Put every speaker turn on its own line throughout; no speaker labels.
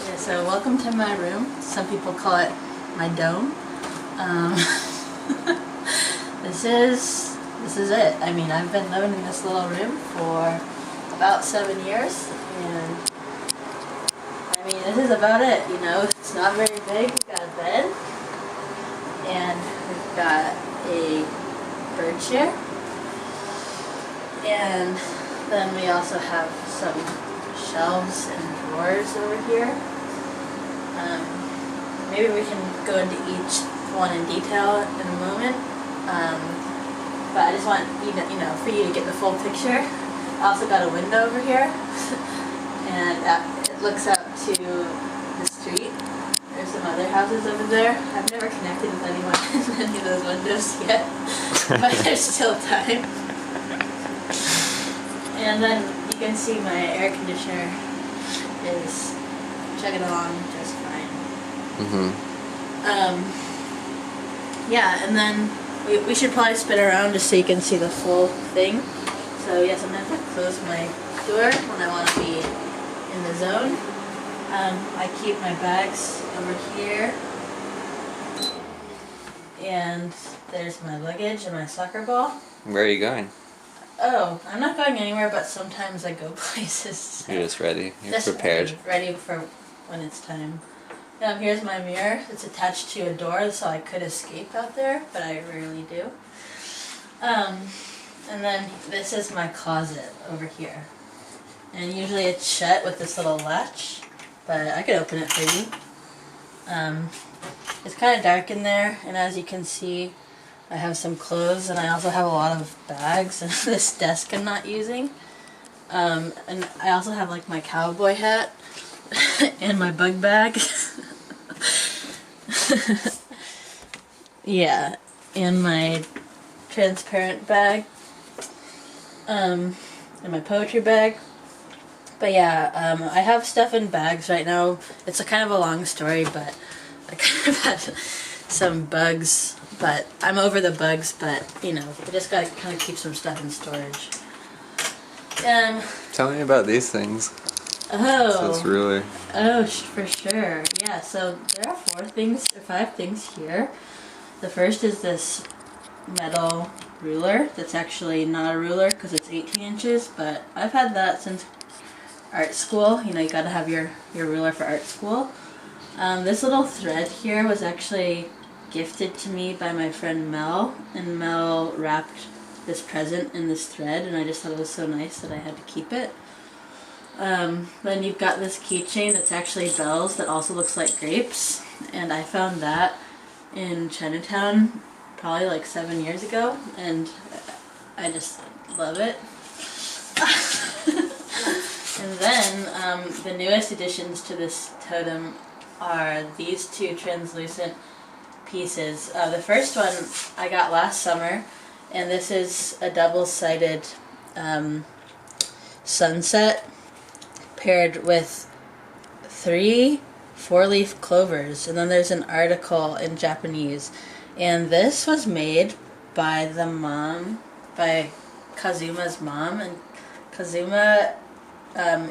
Yeah, so welcome to my room. Some people call it my dome. Um, this is it. I mean, I've been living in this little room for about 7 years, and I mean, this is about it. You know, it's not very big. We've got a bed, and we've got a bird chair, and then we also have some shelves and drawers over here. Maybe we can go into each one in detail in a moment, but I just want for you to get the full picture. I also got a window over here, and it looks out to the street. There's some other houses over there. I've never connected with anyone in any of those windows yet, but there's still time. And then you can see my air conditioner is chugging along just fine. Yeah, and then we should probably spin around just so you can see the full thing. So yes, I'm going to have to close my door when I want to be in the zone. I keep my bags over here. And there's my luggage and my soccer ball.
Where are you going?
Oh, I'm not going anywhere, but sometimes I go places. So
You're just ready. You're
just
prepared.
Ready for when it's time. Here's my mirror. It's attached to a door, so I could escape out there, but I rarely do. And then this is my closet over here. And usually it's shut with this little latch, but I could open it for you. It's kind of dark in there, and as you can see, I have some clothes, and I also have a lot of bags and this desk I'm not using. And I also have like my cowboy hat and my bug bag. Yeah, and my transparent bag. And my poetry bag. But yeah, I have stuff in bags right now. It's a kind of a long story, but I kind of had some bugs. But I'm over the bugs, but you know, I just gotta kind of keep some stuff in storage.
Tell me about these things.
Oh.
That's really...
Oh, for sure. Yeah, so there are 5 things here. The first is this metal ruler that's actually not a ruler because it's 18 inches, but I've had that since art school. You know, you gotta have your ruler for art school. This little thread here was actually gifted to me by my friend Mel, and Mel wrapped this present in this thread, and I just thought it was so nice that I had to keep it. Then you've got this keychain that's actually bells that also looks like grapes, and I found that in Chinatown probably like 7 years ago, and I just love it. And then the newest additions to this totem are these 2 translucent pieces. The first one I got last summer, and this is a double-sided sunset paired with 3 4-leaf clovers, and then there's an article in Japanese, and this was made by by Kazuma's mom, and Kazuma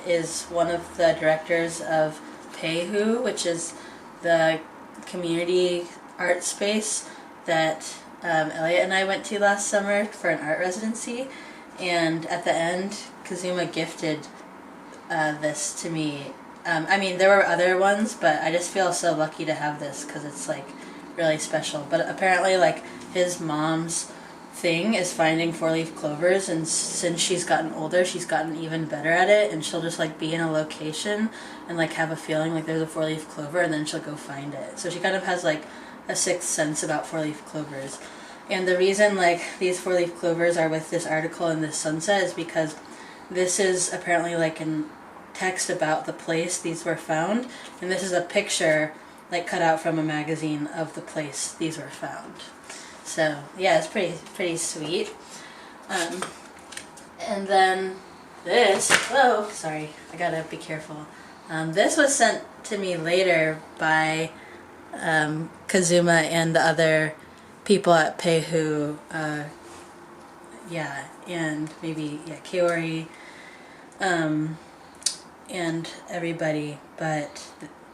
is one of the directors of Peihu, which is the community art space that Elliot and I went to last summer for an art residency, and at the end Kazuma gifted this to me. I mean, there were other ones, but I just feel so lucky to have this because it's like really special. But apparently, like, his mom's thing is finding 4-leaf clovers, and since she's gotten older, she's gotten even better at it, and she'll just like be in a location and like have a feeling like there's a 4-leaf clover, and then she'll go find it. So she kind of has like a sixth sense about 4-leaf clovers. And the reason like these 4-leaf clovers are with this article in this sunset is because this is apparently like an text about the place these were found, and this is a picture like cut out from a magazine of the place these were found. So yeah, it's pretty sweet. And then this, oh sorry, I gotta be careful. This was sent to me later by Kazuma and the other people at Peihu. Yeah, and maybe Kaori. and everybody, but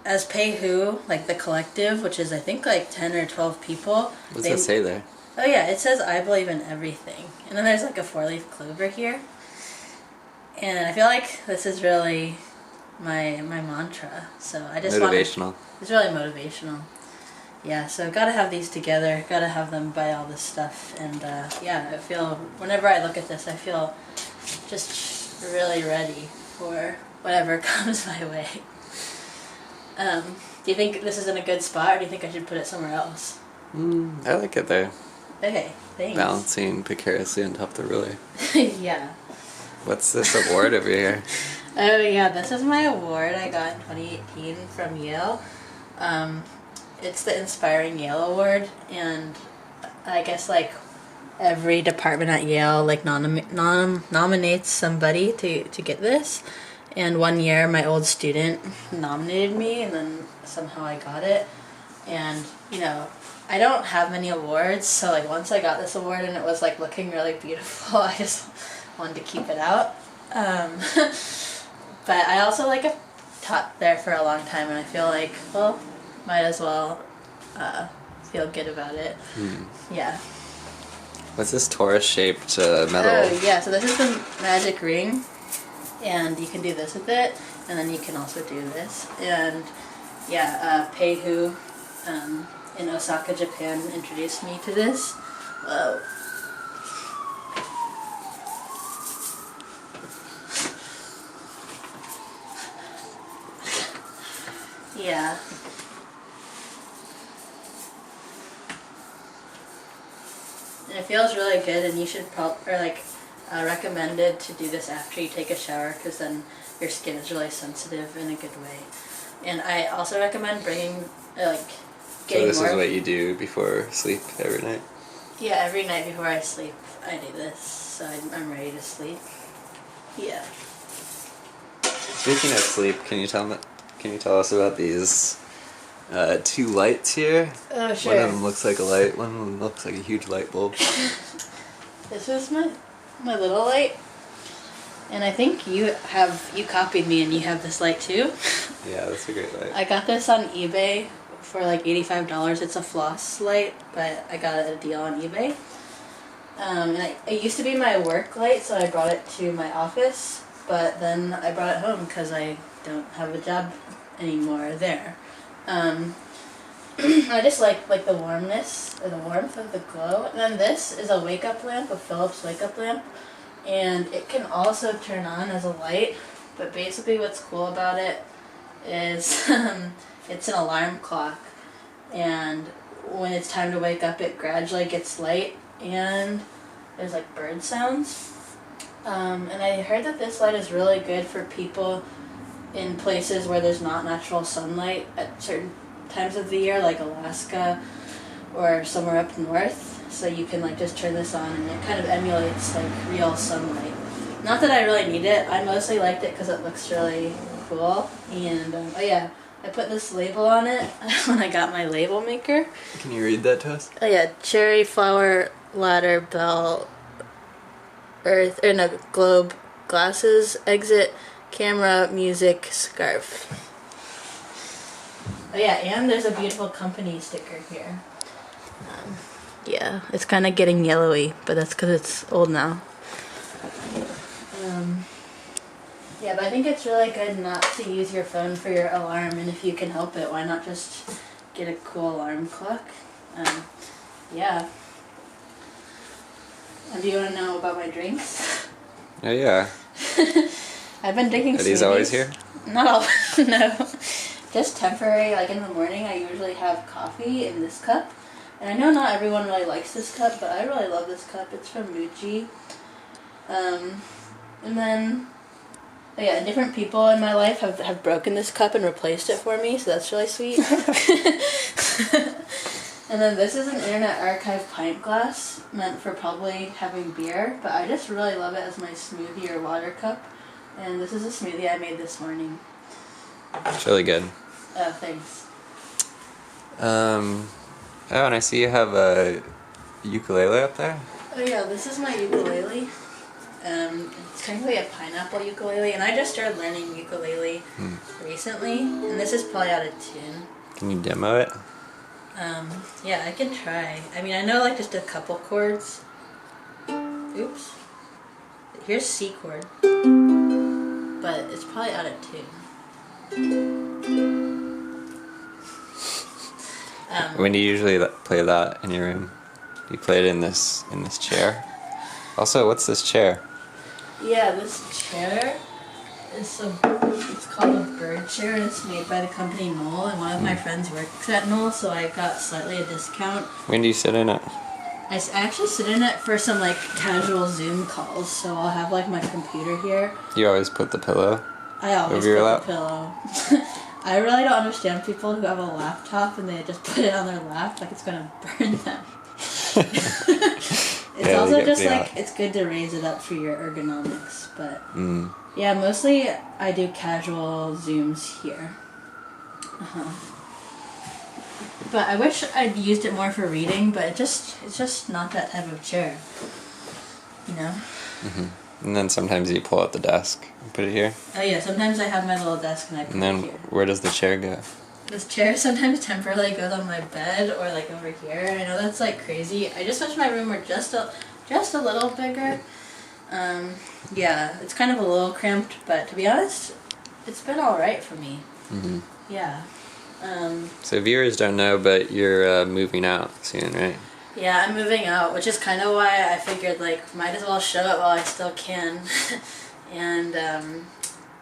as Pay Who, like the collective, which is I think like 10 or 12 people.
What does it say there?
Oh yeah, it says I believe in everything. And then there's like a 4-leaf clover here. And I feel like this is really my mantra. So I just
Motivational.
It's really motivational. Yeah, so gotta have these together, gotta have them buy all this stuff, and yeah, I feel, whenever I look at this, I feel just really ready for whatever comes my way. Do you think this is in a good spot, or do you think I should put it somewhere else?
I like it there.
Okay, thanks.
Balancing precariously on top of the ruler.
Yeah.
What's this award over here?
Oh yeah, this is my award I got in 2018 from Yale. It's the Inspiring Yale Award, and I guess like every department at Yale like nominates somebody to get this. And one year my old student nominated me, and then somehow I got it. And you know, I don't have many awards, so like once I got this award and it was like looking really beautiful, I just wanted to keep it out. But I also like have taught there for a long time, and I feel like, well, might as well feel good about it. Yeah.
What's this Taurus-shaped metal?
Oh yeah, so this is the magic ring, and you can do this with it, and then you can also do this. And yeah, Pei Hu in Osaka, Japan introduced me to this. Whoa. Yeah. And it feels really good, and you should recommended to do this after you take a shower, because then your skin is really sensitive in a good way. And I also recommend bringing
So this is what you do before sleep every night?
Yeah, every night before I sleep I do this, so I'm ready to sleep. Yeah.
Speaking of sleep, can you tell us about these two lights here?
Oh, sure.
One of them looks like a light, one of them looks like a huge light bulb.
This is my little light, and I think you copied me and you have this light too.
Yeah, that's a great light.
I got this on eBay for like $85. It's a floss light, but I got it at a deal on eBay. And it used to be my work light, so I brought it to my office, but then I brought it home because I don't have a job anymore there. I just like the warmness, or the warmth of the glow. And then this is a wake-up lamp, a Philips wake-up lamp, and it can also turn on as a light, but basically what's cool about it is it's an alarm clock, and when it's time to wake up it gradually gets light, and there's like bird sounds. And I heard that this light is really good for people in places where there's not natural sunlight at certain times of the year, like Alaska or somewhere up north. So you can like just turn this on, and it kind of emulates like real sunlight. Not that I really need it. I mostly liked it because it looks really cool. And oh yeah, I put this label on it when I got my label maker.
Can you read that to us?
Oh yeah, cherry flower ladder bell earth, or no, globe, glasses, exit, camera, music, scarf. Oh yeah, and there's a beautiful company sticker here. Yeah, it's kind of getting yellowy, but that's because it's old now. Yeah, but I think it's really good not to use your phone for your alarm, and if you can help it, why not just get a cool alarm clock? Yeah. Do you want to know about my drinks?
Oh yeah.
I've been drinking smoothies.
Are these always here?
Not all, no. Just temporary, like in the morning I usually have coffee in this cup. And I know not everyone really likes this cup, but I really love this cup. It's from Muji. And then, yeah, different people in my life have broken this cup and replaced it for me, so that's really sweet. And then this is an Internet Archive pint glass, meant for probably having beer, but I just really love it as my smoothie or water cup. And this is a smoothie I made this morning.
It's really good.
Oh, thanks.
Oh, and I see you have a ukulele up there.
Oh yeah, this is my ukulele. It's technically a pineapple ukulele, and I just started learning ukulele recently, and this is probably out of tune.
Can you demo it?
Yeah, I can try. I mean, I know like just a couple chords. Oops. Here's C chord, but it's probably out of tune.
When do you usually play that in your room? You play it in this chair. Also, what's this chair?
Yeah, this chair is it's called a bird chair, and it's made by the company Knoll, and one of my friends works at Knoll, so I got slightly a discount.
When do you sit in it?
I actually sit in it for some like casual Zoom calls, so I'll have like my computer here.
You always put the pillow
I always
over your
put
lap?
the pillow. I really don't understand people who have a laptop and they just put it on their lap like it's gonna burn them. It's
Yeah,
also
they get
just
me
like
out.
it's good to raise it up for your ergonomics, but yeah, mostly I do casual Zooms here. But I wish I'd used it more for reading, but it's just not that type of chair, you know.
And then sometimes you pull out the desk and put it here.
Oh yeah, sometimes I have my little desk and I put
And then
it here.
where does the chair go?
This chair sometimes temporarily goes on my bed or like over here. I know that's like crazy. I just wish my room were just a little bigger. Yeah, it's kind of a little cramped, but to be honest, it's been all right for me. Yeah.
So viewers don't know, but you're moving out soon, right?
Yeah, I'm moving out, which is kind of why I figured like might as well show it while I still can. And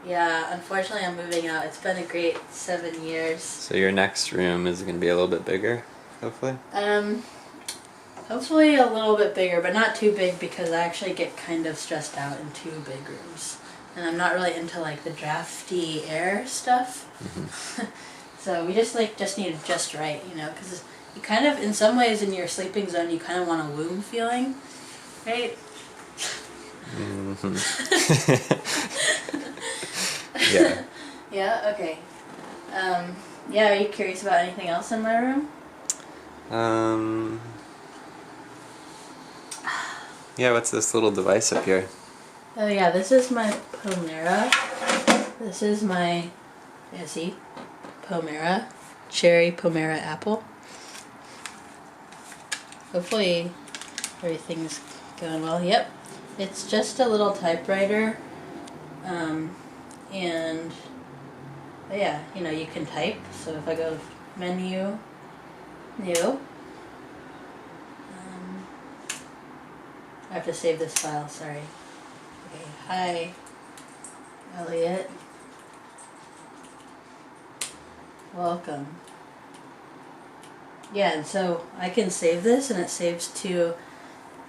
yeah, unfortunately I'm moving out. It's been a great 7 years.
So your next room is going to be a little bit bigger, hopefully?
Hopefully a little bit bigger, but not too big because I actually get kind of stressed out in 2 big rooms. And I'm not really into like the drafty air stuff. So we just need it just right, you know, because you kind of, in some ways in your sleeping zone, you kind of want a womb feeling, right?
Yeah.
Yeah, okay. Yeah, are you curious about anything else in my room?
Yeah, what's this little device up here?
Oh yeah, this is my Pomera. This is my, yeah, see? Pomera. Cherry Pomera apple. Hopefully everything's going well. Yep. It's just a little typewriter. And yeah, you know, you can type. So if I go menu, new, I have to save this file, sorry. Okay, hi, Elliot. Welcome. Yeah, and so I can save this and it saves to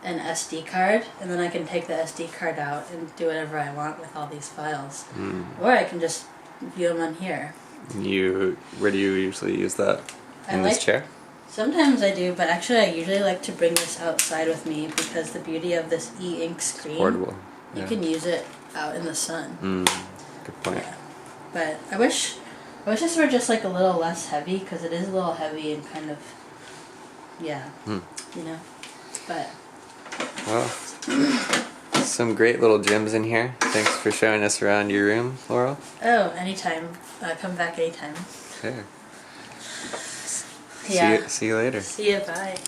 an SD card, and then I can take the SD card out and do whatever I want with all these files. Or I can just view them on here.
Where do you usually use that? In this chair?
Sometimes I do, but actually I usually like to bring this outside with me because the beauty of this e-ink screen,
Portable.
You can use it out in the sun.
Good point.
Yeah. But I wish this were just like a little less heavy, because it is a little heavy and kind of, yeah, you know, but.
Well, some great little gems in here. Thanks for showing us around your room, Laurel.
Oh, anytime. Come back anytime.
Okay.
Yeah.
See you later.
See you, bye.